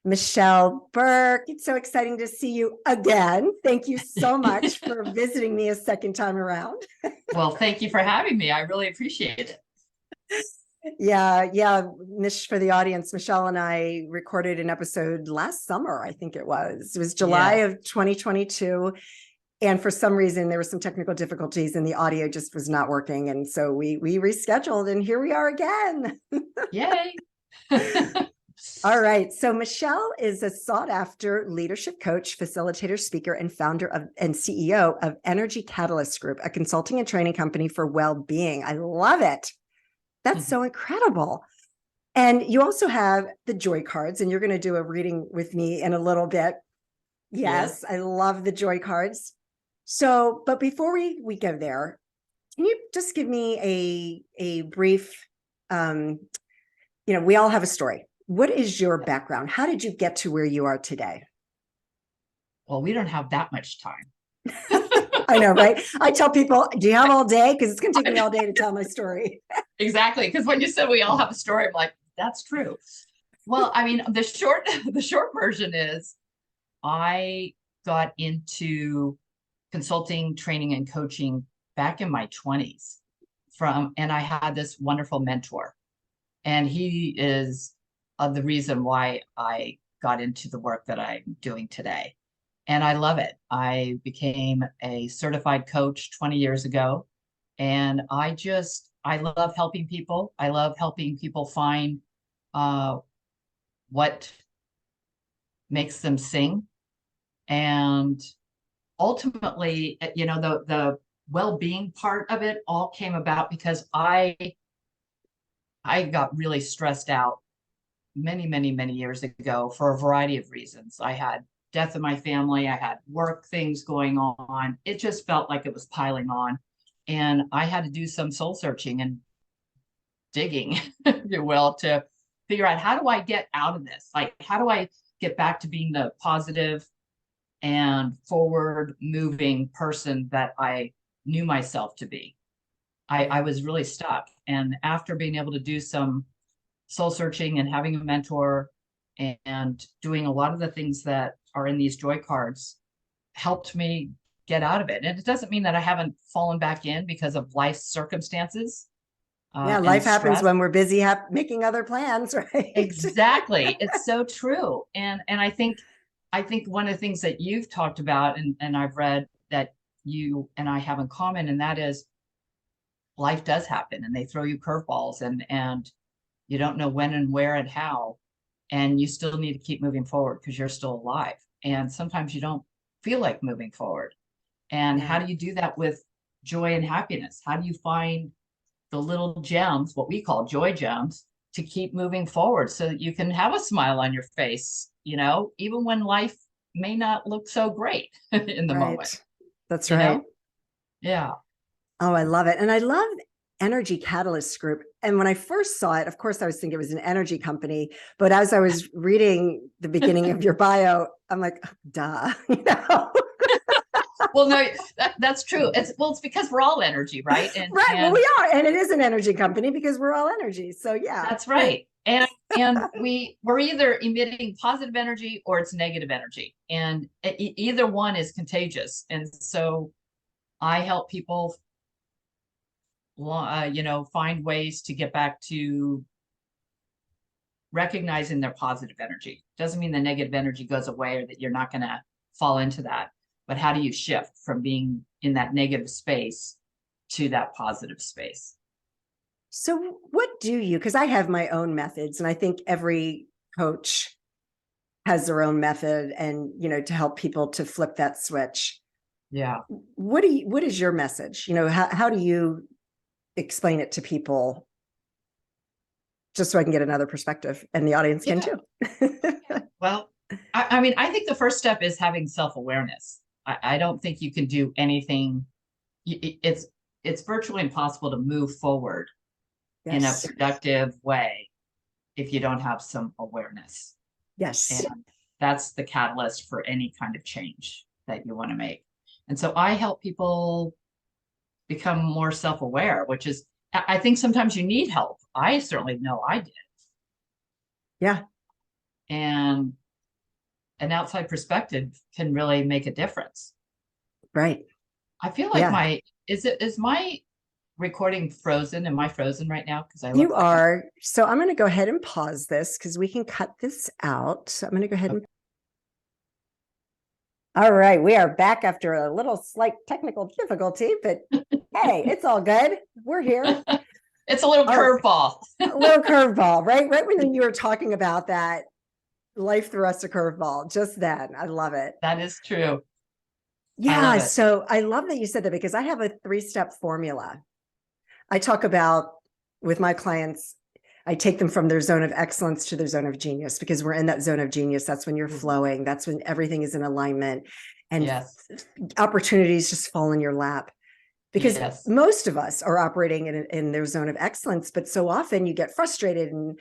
Michelle Burke. It's so exciting to see you again. Thank you so much for visiting me a second time around. Well, thank you for having me. I really appreciate it. Yeah. For the audience, Michelle and I recorded an episode last summer, I think it was. It was July Yes. of 2022. And for some reason, there were some technical difficulties and the audio just was not working. And so we rescheduled and here we are again. Yay. All right. So Michelle is a sought after leadership coach, facilitator, speaker, and founder of and CEO of Energy Catalyst Group, a consulting and training company for well-being. I love it. That's so incredible. And you also have the joy cards, and you're going to do a reading with me in a little bit. Yes. I love the joy cards. So, but before we go there, can you just give me a brief, we all have a story. What is your background? How did you get to where you are today? Well, we don't have that much time. I know, right? I tell people, do you have all day? Because it's going to take me all day to tell my story. Exactly. Because when you said we all have a story, I'm like, that's true. Well, I mean, the short version is I got into consulting, training, and coaching back in my 20s and I had this wonderful mentor. And he is the reason why I got into the work that I'm doing today. And I love it. I became a certified coach 20 years ago. And I love helping people. I love helping people find what makes them sing. And ultimately, the well-being part of it all came about because I got really stressed out many years ago for a variety of reasons. I had death in my family. I had work things going on. It just felt like it was piling on. And I had to do some soul searching and digging, if you will, to figure out, how do I get out of this? Like, how do I get back to being the positive and forward moving person that I knew myself to be? I was really stuck. And after being able to do some soul searching and having a mentor and doing a lot of the things that are in these joy cards helped me get out of it. And it doesn't mean that I haven't fallen back in because of life's circumstances. Yeah, life happens when we're busy making other plans, right? Exactly. It's so true. And I think one of the things that you've talked about and I've read that you and I have in common, and that is life does happen and they throw you curveballs and you don't know when and where and how, and you still need to keep moving forward because you're still alive. And sometimes you don't feel like moving forward. And how do you do that with joy and happiness? How do you find the little gems, what we call joy gems, to keep moving forward so that you can have a smile on your face, even when life may not look so great in the moment. That's right. Yeah. Oh, I love it. And I love Energy Catalyst Group. And when I first saw it, of course, I was thinking it was an energy company. But as I was reading the beginning of your bio, I'm like, duh, Well, no, that's true. It's because we're all energy, right? Right. Well, we are. And it is an energy company because we're all energy. So yeah. That's right. And we're either emitting positive energy or it's negative energy. And either one is contagious. And so I help people find ways to get back to recognizing their positive energy. Doesn't mean the negative energy goes away or that you're not going to fall into that. But how do you shift from being in that negative space to that positive space? So what do you, because I have my own methods, and I think every coach has their own method and, to help people to flip that switch. Yeah. What is your message? How do you explain it to people, just so I can get another perspective and the audience can too? Well, I think the first step is having self-awareness. I don't think you can do anything. It's virtually impossible to move forward in a productive way if you don't have some awareness. Yes. And that's the catalyst for any kind of change that you want to make. And so I help people become more self-aware, which is, I think sometimes you need help. I certainly know I did. Yeah. And an outside perspective can really make a difference. Right. I feel like Yeah. is my recording frozen? Am I frozen right now? Because I You look like I'm are. So I'm going to go ahead and pause this because we can cut this out. So I'm going to go ahead and. All right. We are back after a little slight technical difficulty, but hey, it's all good. We're here. it's a little All right. curveball. A little curveball, right? Right when you were talking about that, life threw us a curveball just then. I love it. That is true. I Yeah. love it. So I love that you said that because I have a 3-step formula. I talk about with my clients, I take them from their zone of excellence to their zone of genius because we're in that zone of genius. That's when you're flowing. That's when everything is in alignment and yes. opportunities just fall in your lap. Because yes. most of us are operating in their zone of excellence, but so often you get frustrated and,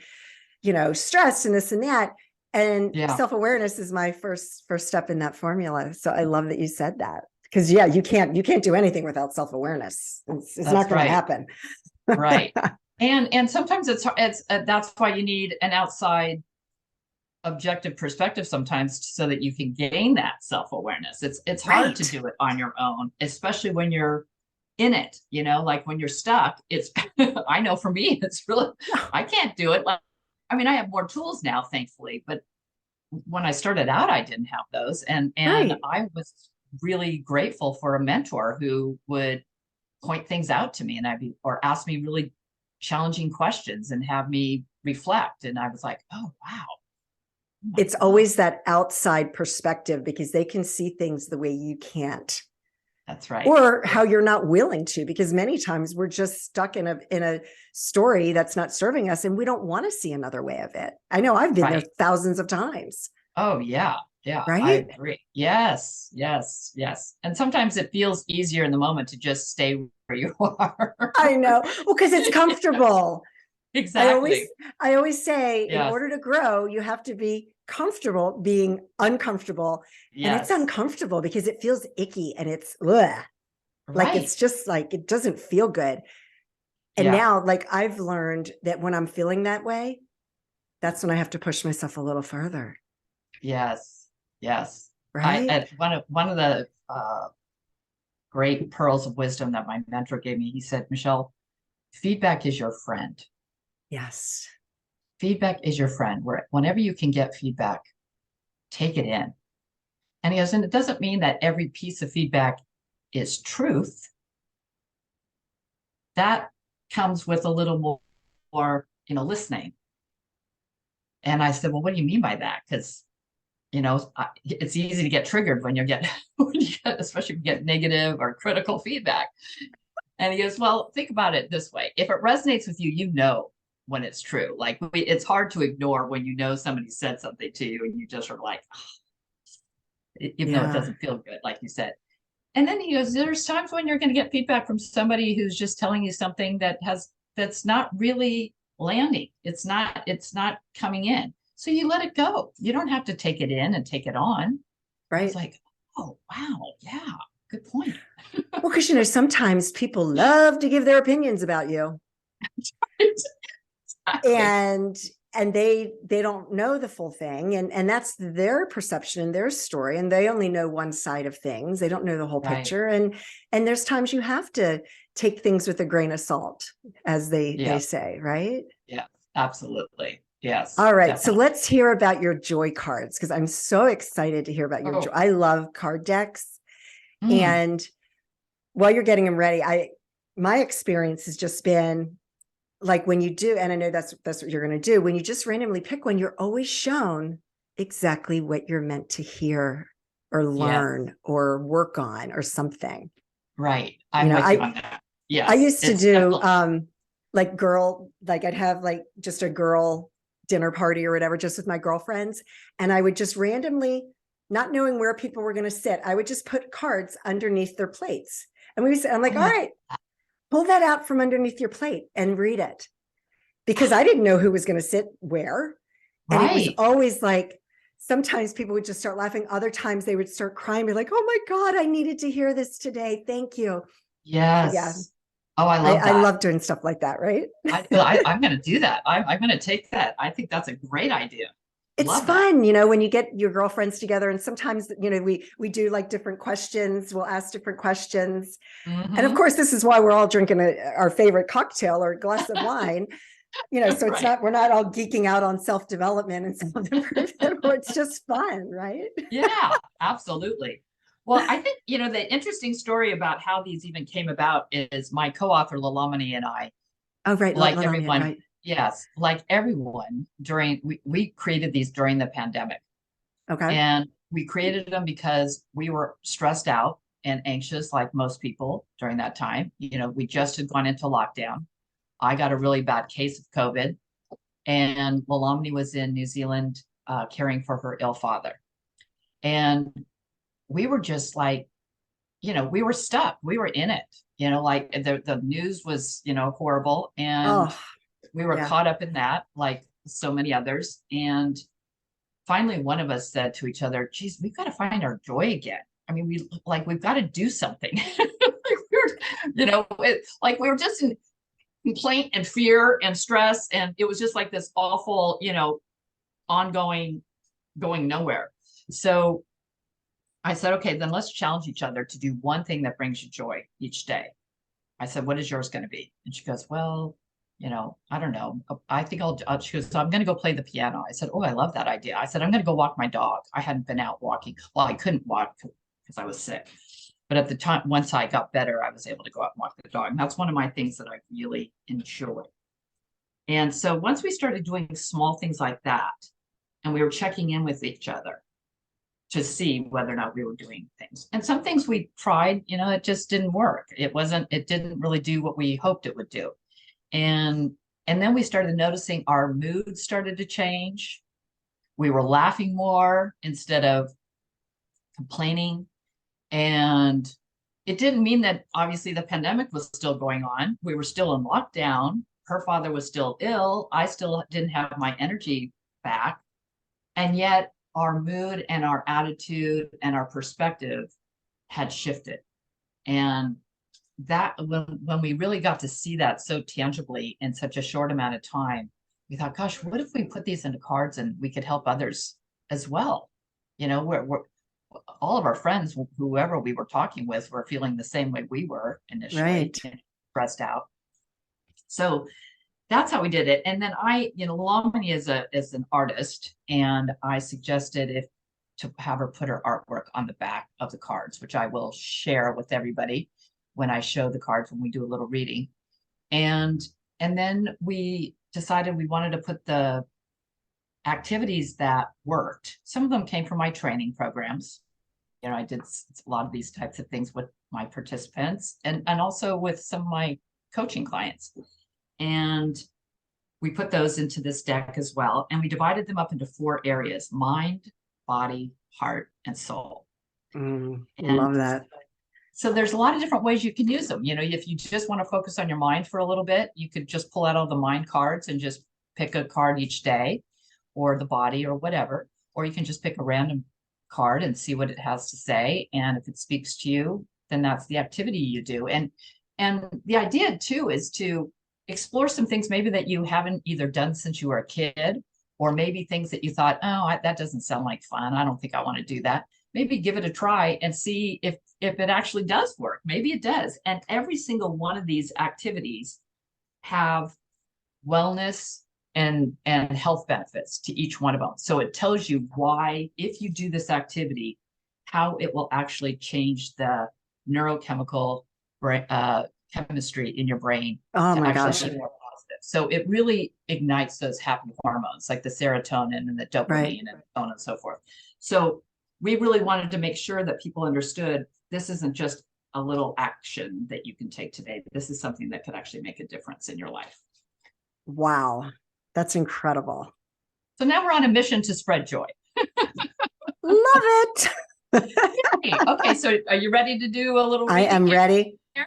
stressed and this and that. And self-awareness is my first step in that formula. So I love that you said that because you can't do anything without self-awareness. It's not going to happen. Right. And sometimes it's that's why you need an outside objective perspective sometimes so that you can gain that self-awareness. It's hard to do it on your own, especially when you're in it, like when you're stuck, it's I know for me, it's really I can't do it. Like, I mean, I have more tools now, thankfully, but when I started out, I didn't have those. And I was really grateful for a mentor who would point things out to me or ask me really challenging questions and have me reflect. And I was like, oh, wow. It's always that outside perspective because they can see things the way you can't. That's right. Or how you're not willing to, because many times we're just stuck in a story that's not serving us and we don't want to see another way of it. I know I've been there thousands of times. Oh, yeah. Yeah, right. I agree. Yes. And sometimes it feels easier in the moment to just stay where you are. I know. Well, because it's comfortable. Exactly. I always say in order to grow, you have to be comfortable being uncomfortable. And it's uncomfortable because it feels icky and it's like it's just like it doesn't feel good. And now, like I've learned that when I'm feeling that way, that's when I have to push myself a little further. Yes. Right. One of the great pearls of wisdom that my mentor gave me, he said, Michelle, feedback is your friend. Yes. Feedback is your friend. Whenever you can get feedback, take it in. And he goes, and it doesn't mean that every piece of feedback is truth. That comes with a little more, listening. And I said, well, what do you mean by that? Because, it's easy to get triggered when you get, especially if you get negative or critical feedback. And he goes, well, think about it this way. If it resonates with you, when it's true. Like it's hard to ignore when somebody said something to you and you just are like, oh, even though it doesn't feel good, like you said. And then he goes, there's times when you're going to get feedback from somebody who's just telling you something that's not really landing. It's not coming in. So you let it go. You don't have to take it in and take it on. Right. It's like, oh, wow. Yeah. Good point. Well, because, sometimes people love to give their opinions about you. Exactly. And they don't know the full thing. And that's their perception and their story. And they only know one side of things. They don't know the whole picture. And there's times you have to take things with a grain of salt, as they say, right? Yeah, absolutely. Yes. All right. Definitely. So let's hear about your joy cards, because I'm so excited to hear about your joy. I love card decks. And while you're getting them ready, my experience has just been like when you do, and I know that's what you're going to do, when you just randomly pick one, you're always shown exactly what you're meant to hear or learn or work on or something. Right. I'm with you on that. Yeah. I used to do I'd have like just a girl dinner party or whatever, just with my girlfriends. And I would just randomly, not knowing where people were going to sit, I would just put cards underneath their plates. And I'm like, all right, pull that out from underneath your plate and read it. Because I didn't know who was going to sit where. And it was always like, sometimes people would just start laughing. Other times they would start crying. Be like, oh my God, I needed to hear this today. Thank you. Yes. Yeah. Oh, I love that. I love doing stuff like that. Right. I'm going to do that. I'm going to take that. I think that's a great idea. It's Love that. fun, you know, when you get your girlfriends together, and sometimes, you know, we do like different questions. We'll ask different questions. And of Hmm. course, this is why we're all drinking our favorite cocktail or glass of wine, you know, so it's Right. not, we're not all geeking out on self-development and self-improvement, or it's just fun, right? Yeah, absolutely. Well, I think, the interesting story about how these even came about is my co-author Lalamani and I, Oh, right. like everyone, Right. yes, like everyone we created these during the pandemic. Okay. And we created them because we were stressed out and anxious, like most people during that time. We just had gone into lockdown. I got a really bad case of COVID, and Lalamni was in New Zealand caring for her ill father. And we were just like, we were stuck. We were in it. Like the news was, horrible. And Oh, we were yeah. caught up in that, like so many others. And finally, one of us said to each other, geez, we've got to find our joy again. I mean, we've got to do something. Like we were just in complaint and fear and stress. And it was just like this awful, ongoing, going nowhere. So I said, okay, then let's challenge each other to do one thing that brings you joy each day. I said, what is yours going to be? And she goes, well, I don't know. I think she goes, so I'm going to go play the piano. I said, oh, I love that idea. I said, I'm going to go walk my dog. I hadn't been out walking. Well, I couldn't walk because I was sick. But at the time, once I got better, I was able to go out and walk the dog. And that's one of my things that I really enjoy. And so once we started doing small things like that, and we were checking in with each other to see whether or not we were doing things. And some things we tried, it just didn't work. It didn't really do what we hoped it would do. And then we started noticing our mood started to change. We were laughing more instead of complaining. And it didn't mean that obviously the pandemic was still going on. We were still in lockdown. Her father was still ill. I still didn't have my energy back. And yet our mood and our attitude and our perspective had shifted. And that when we really got to see that so tangibly in such a short amount of time, we thought, gosh, what if we put these into cards and we could help others as well? We're all of our friends, whoever we were talking with, were feeling the same way we were initially, Right. stressed out. So that's how we did it. And then Lamini is an artist, and I suggested to have her put her artwork on the back of the cards, which I will share with everybody when I show the cards when we do a little reading. And then we decided we wanted to put the activities that worked. Some of them came from my training programs. I did a lot of these types of things with my participants and also with some of my coaching clients. And we put those into this deck as well. And we divided them up into 4 areas: mind, body, heart, and soul. Love And that. so there's a lot of different ways you can use them. If you just want to focus on your mind for a little bit, you could just pull out all the mind cards and just pick a card each day, or the body, or whatever. Or you can just pick a random card and see what it has to say. And if it speaks to you, then that's the activity you do. And the idea too is to explore some things maybe that you haven't either done since you were a kid, or maybe things that you thought, oh, that doesn't sound like fun. I don't think I want to do that. Maybe give it a try and see if it actually does work. Maybe it does. And every single one of these activities have wellness and health benefits to each one of them. So it tells you why, if you do this activity, how it will actually change the neurochemical chemistry in your brain Oh to my actually gosh. be more positive. So it really ignites those happy hormones like the serotonin and the Right. dopamine and so on and so forth. So we really wanted to make sure that people understood this isn't just a little action that you can take today. This is something that could actually make a difference in your life. Wow. That's incredible. So now we're on a mission to spread joy. Love it. Okay, so are you ready to do a little I reading am ready. here?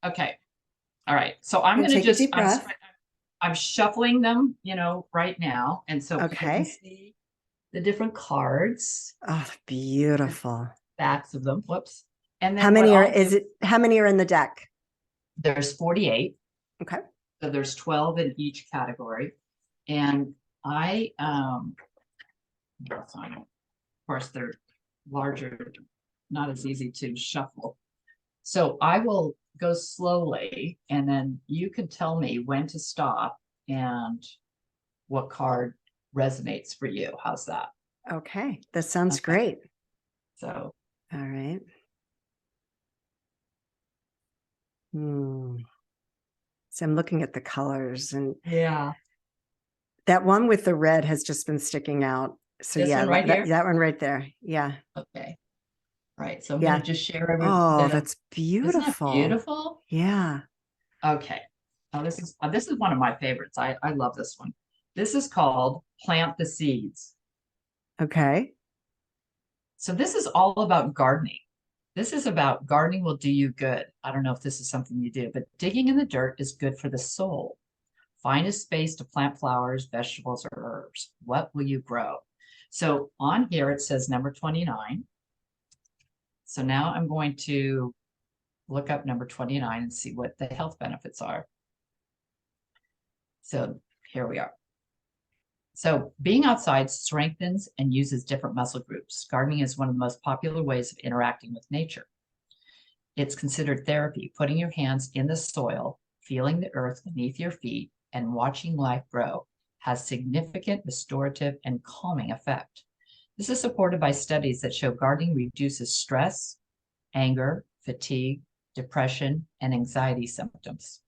Okay. All right. So I'm And going to take a just, deep breath. I'm shuffling them, right now. And so people can Okay. see the different cards, Oh, beautiful. backs of them. Whoops. And How then what many are, I'll do, how many are in the deck? there's 48. Okay. So there's 12 in each category. And I That's fine. Of course, they're larger, not as easy to shuffle. So I will go slowly and then you can tell me when to stop and what card resonates for you. How's that? Okay, that sounds Okay. great. So, All right. So I'm looking at the colors, and yeah, that one with the red has just been sticking out. So this yeah, one right here. that one right there. Yeah. Okay. All right. So I'm Yeah. going to just share every Oh, bit of, that's isn't that beautiful. beautiful? Yeah. Okay. Now this is one of my favorites. I love this one. This is called Plant the Seeds. Okay. So this is all about gardening. This is about gardening will do you good. I don't know if this is something you do, but digging in the dirt is good for the soul. Find a space to plant flowers, vegetables, or herbs. What will you grow? So on here it says number 29. So now I'm going to look up number 29 and see what the health benefits are. So here we are. So being outside strengthens and uses different muscle groups. Gardening is one of the most popular ways of interacting with nature. It's considered therapy, putting your hands in the soil, feeling the earth beneath your feet, and watching life grow has significant restorative and calming effect. This is supported by studies that show gardening reduces stress, anger, fatigue, depression, and anxiety symptoms.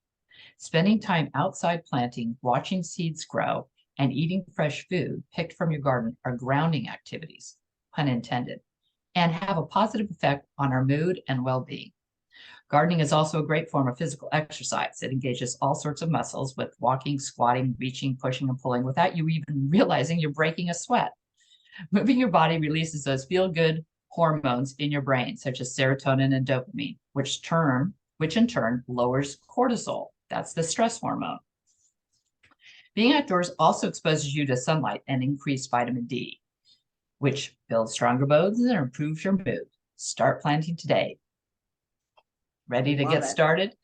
Spending time outside planting, watching seeds grow, and eating fresh food picked from your garden are grounding activities, pun intended, and have a positive effect on our mood and well-being. Gardening is also a great form of physical exercise. It engages all sorts of muscles with walking, squatting, reaching, pushing, and pulling without you even realizing you're breaking a sweat. Moving your body releases those feel-good hormones in your brain, such as serotonin and dopamine, which in turn lowers cortisol. That's the stress hormone. Being outdoors also exposes you to sunlight and increased vitamin D, which builds stronger bones and improves your mood. Start planting today. Ready to Love get it. started?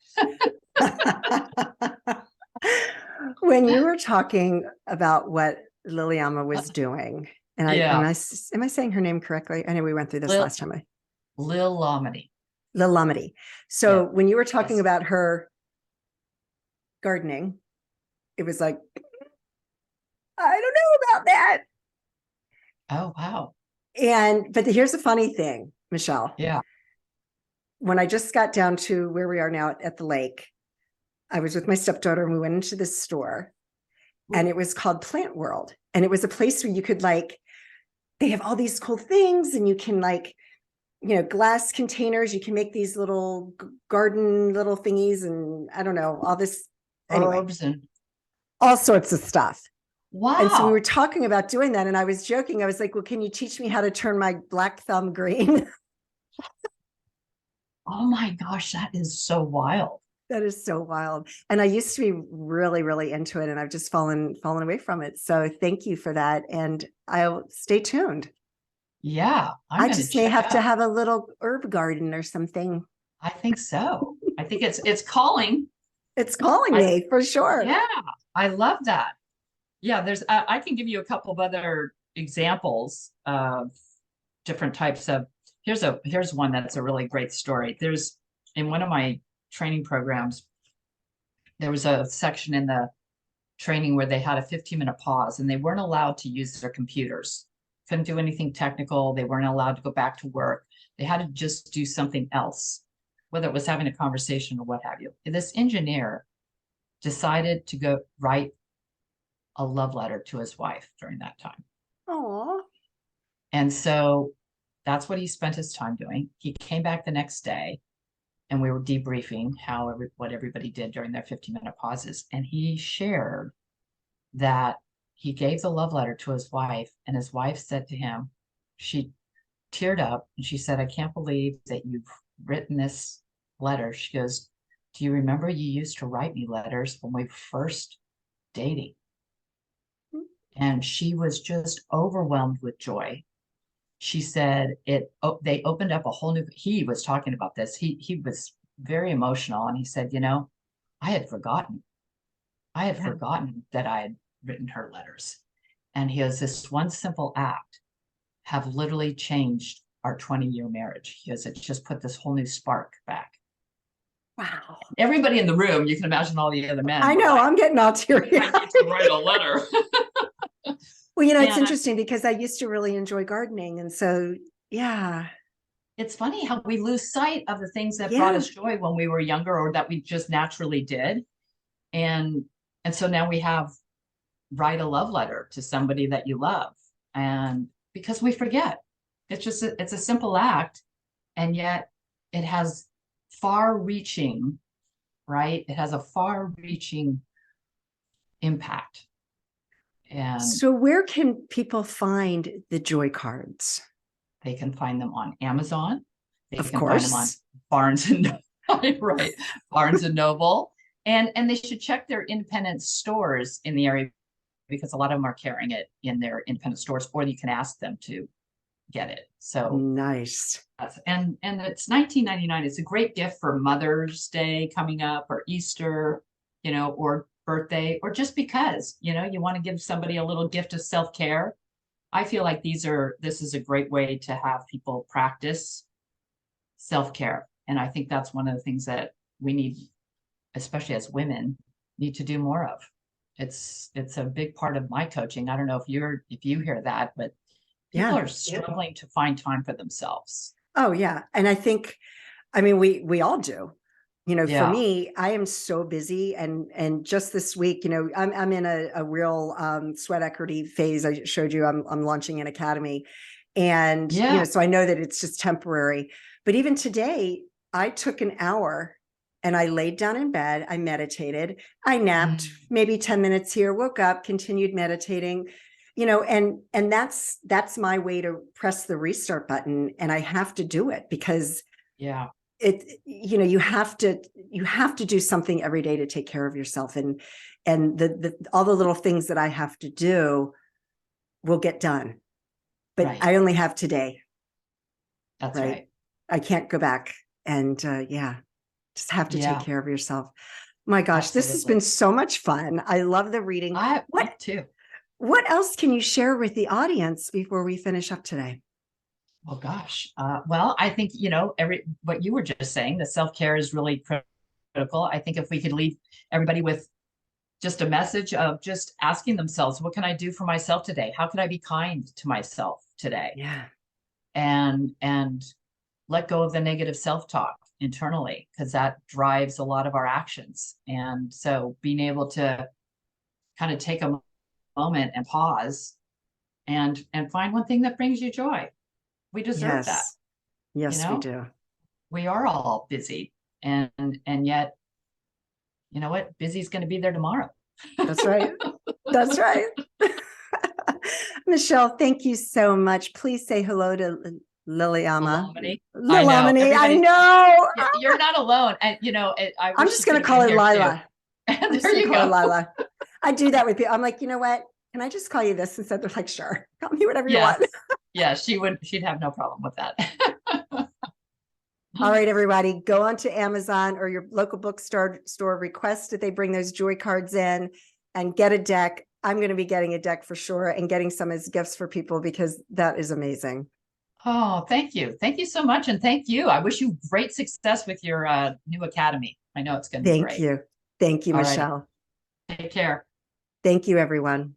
When you were talking about what Liliana was doing, and Yeah. am I saying her name correctly? I know we went through this last time. Lil Lomity. Lilamity. So Yeah. when you were talking Yes. about her gardening, it was like, I don't know about that. Oh, wow. But here's the funny thing, Michelle. Yeah. When I just got down to where we are now at the lake, I was with my stepdaughter and we went into this store and it was called Plant World. And it was a place where you could they have all these cool things and you can glass containers, you can make these little garden little thingies and I don't know, all this Herbs and all sorts of stuff. wow. And so we were talking about doing that. And I was joking. I was like, well, can you teach me how to turn my black thumb green? Oh my gosh, that is so wild. That is so wild. And I used to be really, really into it. And I've just fallen away from it. So thank you for that. And I'll stay tuned. Yeah. I just may have to have a little herb garden or something. I think so. I think it's calling. It's calling me for sure. Yeah. I love that. Yeah. I can give you a couple of other examples of different types of, here's one that's a really great story. There's in one of my training programs, there was a section in the training where they had a 15-minute pause and they weren't allowed to use their computers. Couldn't do anything technical. They weren't allowed to go back to work. They had to just do something else, whether it was having a conversation or what have you. This engineer decided to go write a love letter to his wife during that time. Oh. And so that's what he spent his time doing. He came back the next day and we were debriefing what everybody did during their 15-minute pauses. And he shared that he gave the love letter to his wife, and his wife said to him, she teared up and she said, I can't believe that you've written this letter. She goes, do you remember you used to write me letters when we were first dating? And she was just overwhelmed with joy. She said they opened up a whole new, he was talking about this. He was very emotional and he said, I had forgotten that I had written her letters. And he has this one simple act have literally changed our 20-year marriage, because it just put this whole new spark back. Wow. Everybody in the room, you can imagine all the other men. I know, Like, I'm getting all teary. I need to write a letter. Well, it's And interesting because I used to really enjoy gardening. And so, yeah. it's funny how we lose sight of the things that brought Yeah. us joy when we were younger, or that we just naturally did. And so now we have write a love letter to somebody that you love. And because we forget, it's a simple act, and yet it has far reaching, right? It has a far reaching impact. And So where can people find the joy cards? they can find them on Amazon. They Of can find them on course. Barnes and right, Barnes and Noble. And they should check their independent stores in the area, because a lot of them are carrying it in their independent stores, or you can ask them to get it. So Nice. and it's $19.99. It's a great gift for Mother's Day coming up, or Easter, or birthday, or just because, you want to give somebody a little gift of self-care. I feel like this is a great way to have people practice self-care. And I think that's one of the things that we need, especially as women, need to do more of. It's a big part of my coaching. I don't know if you hear that, but people are struggling to find time for themselves. Oh, yeah. And I think, we all do. For Yeah. me, I am so busy, and just this week, I'm in a real sweat equity phase. I showed you I'm launching an academy, and Yeah. so I know that it's just temporary. But even today, I took an hour and I laid down in bed. I meditated. I napped maybe 10 minutes here, woke up, continued meditating. And that's my way to press the restart button, and I have to do it because Yeah. you have to do something every day to take care of yourself, and the all the little things that I have to do will get done, but Right. I only have today. That's right. I can't go back, and just have to take care of yourself. My gosh, Absolutely. this has been so much fun. I love the reading. What too? What else can you share with the audience before we finish up today? Oh gosh. Well, I think, what you were just saying, the self-care is really critical. I think if we could leave everybody with just a message of just asking themselves, what can I do for myself today? How can I be kind to myself today? Yeah. And let go of the negative self-talk internally, because that drives a lot of our actions. And so being able to kind of take a moment and pause and find one thing that brings you joy. We deserve that. Yes, we do. We are all busy, and yet, you know what? Busy's going to be there tomorrow. That's right. That's right. Michelle, thank you so much. Please say hello to Liliama. Lilomini. I know. You're not alone. And I'm just going to call her Lila. There you go. Lila. I do that with people. I'm like, you know what? Can I just call you this? Instead, they're like, sure, call me whatever you want. Yeah, she'd have no problem with that. All right, everybody, go onto Amazon or your local bookstore, request that they bring those joy cards in and get a deck. I'm going to be getting a deck for sure, and getting some as gifts for people, because that is amazing. Oh, thank you. Thank you so much. And thank you. I wish you great success with your new academy. I know it's going to be great. Thank you. Thank you, Michelle. Take care. Thank you, everyone.